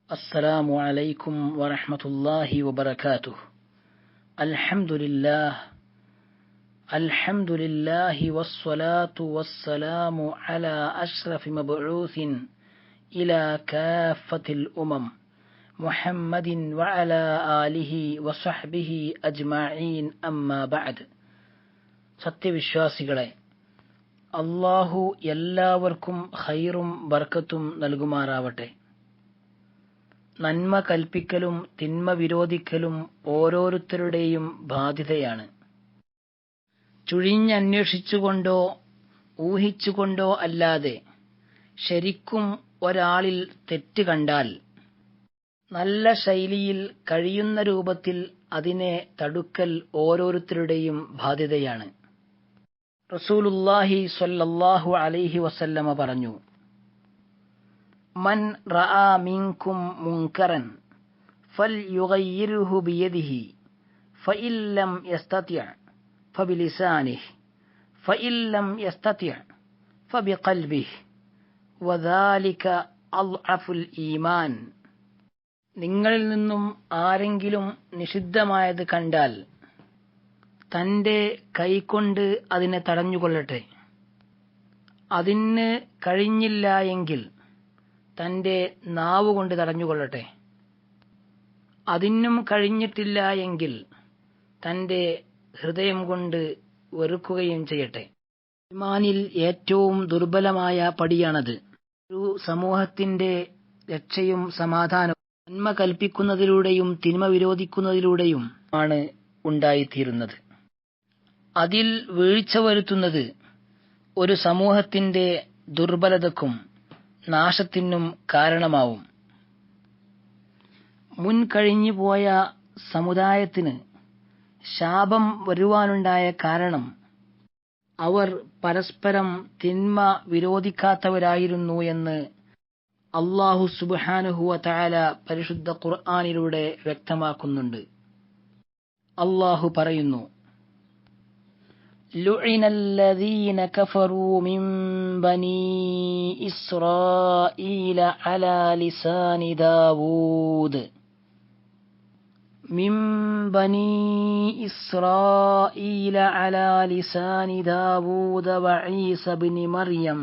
السلام عليكم ورحمة الله وبركاته. الحمد لله والصلاة والسلام على أشرف مبعوث إلى كافة الأمم محمد وعلى آله وصحبه أجمعين أما بعد. സത്യവിശ്വാസികളെ, അല്ലാഹു എല്ലാവർക്കും ഖൈറും ബർക്കത്തും നൽകുമാറാവട്ടെ. നന്മ കൽപ്പിക്കലും തിന്മ വിരോധിക്കലും ഓരോരുത്തരുടെയും ബാധ്യതയാണ്. ചുഴിഞ്ഞന്വേഷിച്ചുകൊണ്ടോ ഊഹിച്ചുകൊണ്ടോ അല്ലാതെ ശരിക്കും ഒരാളിൽ തെറ്റ് കണ്ടാൽ നല്ല ശൈലിയിൽ കഴിയുന്ന രൂപത്തിൽ അതിനെ തടുക്കൽ ഓരോരുത്തരുടെയും ബാധ്യതയാണ്. റസൂലുള്ളാഹി സ്വല്ലല്ലാഹു അലൈഹി വസല്ലമ പറഞ്ഞു, മൻ റആ മിൻകും മുൻകറൻ ഫൽയുഗയ്യിർഹു ബിയദിഹി ഫഇൻ ലം യസ്തതി' ഫബിലിസാനിഹി ഫഇൻ ലം യസ്തതി' ഫബിഖൽബിഹി വദാലിക അദ്അഫുൽ ഈമാൻ. നിങ്ങളിൽ നിന്നും ആരെങ്കിലും നിഷിദ്ധമായത് കണ്ടാൽ തന്റെ കൈകൊണ്ട് അതിനെ തടഞ്ഞുകൊള്ളട്ടെ. അതിന് കഴിഞ്ഞില്ല എങ്കിൽ തന്റെ നാവുകൊണ്ട് തടഞ്ഞുകൊള്ളട്ടെ. അതിനും കഴിഞ്ഞിട്ടില്ല എങ്കിൽ തന്റെ ഹൃദയം കൊണ്ട് വെറുക്കുകയും ചെയ്യട്ടെ. ഈമാനിൽ ഏറ്റവും ദുർബലമായ പടിയാണത്. ഒരു സമൂഹത്തിന്റെ രക്ഷയും സമാധാനവും നന്മ കൽപ്പിക്കുന്നതിലൂടെയും തിന്മ വിരോധിക്കുന്നതിലൂടെയും ആണ് ഉണ്ടായിത്തീരുന്നത്. അതിൽ വീഴ്ച വരുത്തുന്നത് ഒരു സമൂഹത്തിന്റെ ദുർബലതക്കും നാശത്തിനും കാരണമാവും. മുൻകഴിഞ്ഞുപോയ സമുദായത്തിന് ശാപം വരുവാനുണ്ടായ കാരണം അവർ പരസ്പരം തിന്മ വിരോധിക്കാത്തവരായിരുന്നു എന്ന് അല്ലാഹു സുബ്ഹാനഹു വ തആല പരിശുദ്ധ ഖുർആനിലൂടെ വ്യക്തമാക്കുന്നുണ്ട്. അല്ലാഹു പറയുന്നു, لعن الذين كفروا من بني إسرائيل على لسان داود من بني إسرائيل على لسان داود وعيسى بن مريم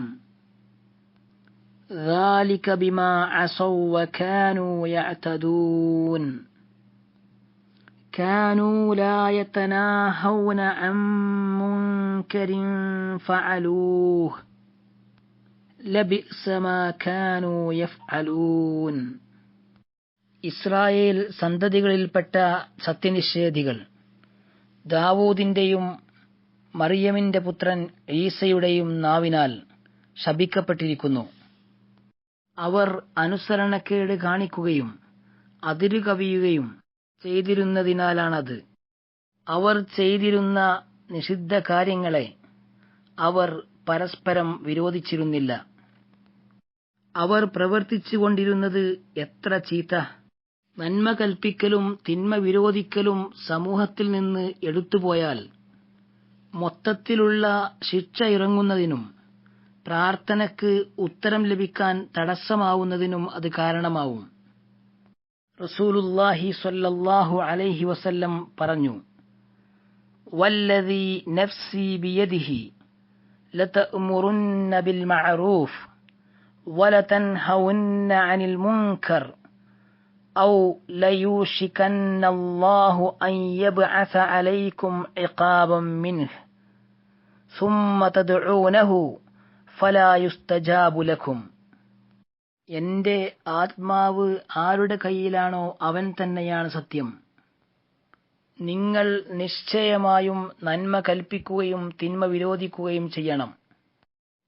ذلك بما عصوا وكانوا يعتدون كانوا لا يتناهون عن منكر فعلوه لبئس ما كانوا يفعلون. ഇസ്രായേൽ സന്തതികളിൽപ്പെട്ട സത്യനിഷേധികൾ ദാവൂദിന്റെയും മറിയമിന്റെ പുത്രൻ ഈസയുടെയും നാവിനാൽ ശപിക്കപ്പെട്ടിരിക്കുന്നു. അവർ അനുസരണക്കേട് കാണിക്കുകയും അതിരുകവിയുകയും ചെയ്തിരുന്നതിനാലാണത്. അവർ ചെയ്തിരുന്ന നിഷിദ്ധ കാര്യങ്ങളെ അവർ പരസ്പരം വിരോധിച്ചിരുന്നില്ല. അവർ പ്രവർത്തിച്ചുകൊണ്ടിരുന്നത് എത്ര ചീത്ത! നന്മ കൽപ്പിക്കലും തിന്മ വിരോധിക്കലും സമൂഹത്തിൽ നിന്ന് എടുത്തുപോയാൽ മൊത്തത്തിലുള്ള ശിക്ഷ ഇറങ്ങുന്നതിനും പ്രാർത്ഥനയ്ക്ക് ഉത്തരം ലഭിക്കാൻ തടസ്സമാവുന്നതിനും അത് കാരണമാവും. റസൂലുള്ളാഹി സ്വല്ലല്ലാഹു അലൈഹി വസല്ലം പറഞ്ഞു, വല്ലദീ നഫ്സി ബിയദിഹി ലതഅ്മുറുന്ന ബിൽ മഅറൂഫ് വലതൻഹൗന്ന അനിൽ മുൻകർ ഔ ലയൂഷികന്ന അല്ലാഹു അൻ യബ്അസ അലൈക്കും ഇഖാബൻ മിൻഹു സുമ്മ തദ്ഊനഹു ഫലാ യുസ്തജാബു ലക്കും. എന്റെ ആത്മാവ് ആരുടെ കയ്യിലാണോ അവൻ തന്നെയാണ് സത്യം. നിങ്ങൾ നിശ്ചയമായും നന്മ കൽപ്പിക്കുകയും തിന്മ വിരോധിക്കുകയും ചെയ്യണം.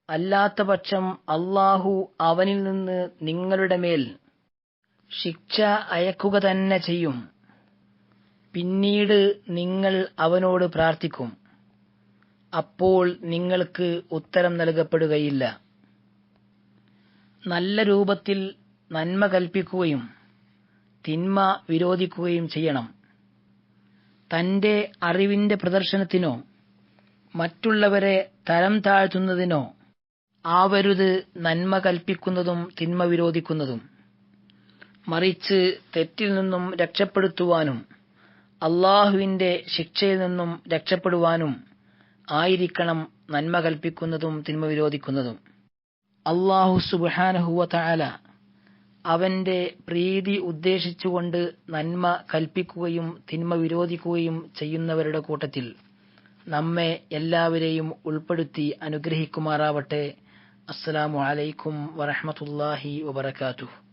അല്ലാത്തപക്ഷം അല്ലാഹു അവനിൽ നിന്ന് നിങ്ങളുടെ മേൽ ശിക്ഷ അയക്കുക തന്നെ ചെയ്യും. പിന്നീട് നിങ്ങൾ അവനോട് പ്രാർത്ഥിക്കും. അപ്പോൾ നിങ്ങൾക്ക് ഉത്തരം നൽകപ്പെടുകയില്ല. നല്ല രൂപത്തിൽ നന്മ കൽപ്പിക്കുകയും തിന്മ വിരോധിക്കുകയും ചെയ്യണം. തന്റെ അറിവിന്റെ പ്രദർശനത്തിനോ മറ്റുള്ളവരെ തരം താഴ്ത്തുന്നതിനോ ആവരുത് നന്മ കൽപ്പിക്കുന്നതും തിന്മ വിരോധിക്കുന്നതും. മറിച്ച് തെറ്റിൽ നിന്നും രക്ഷപ്പെടുത്തുവാനും അള്ളാഹുവിന്റെ ശിക്ഷയിൽ നിന്നും രക്ഷപ്പെടുവാനും ആയിരിക്കണം നന്മ കൽപ്പിക്കുന്നതും തിന്മ വിരോധിക്കുന്നതും. അള്ളാഹു സുബ്ഹാനഹു വ തആല അവന്റെ പ്രീതി ഉദ്ദേശിച്ചുകൊണ്ട് നന്മ കൽപ്പിക്കുകയും തിന്മ വിരോധിക്കുകയും ചെയ്യുന്നവരുടെ കൂട്ടത്തിൽ നമ്മെ എല്ലാവരെയും ഉൾപ്പെടുത്തി അനുഗ്രഹിക്കുമാറാവട്ടെ. അസ്സലാമു അലൈക്കും വറഹ്മത്തുള്ളാഹി വബറകാതുഹു.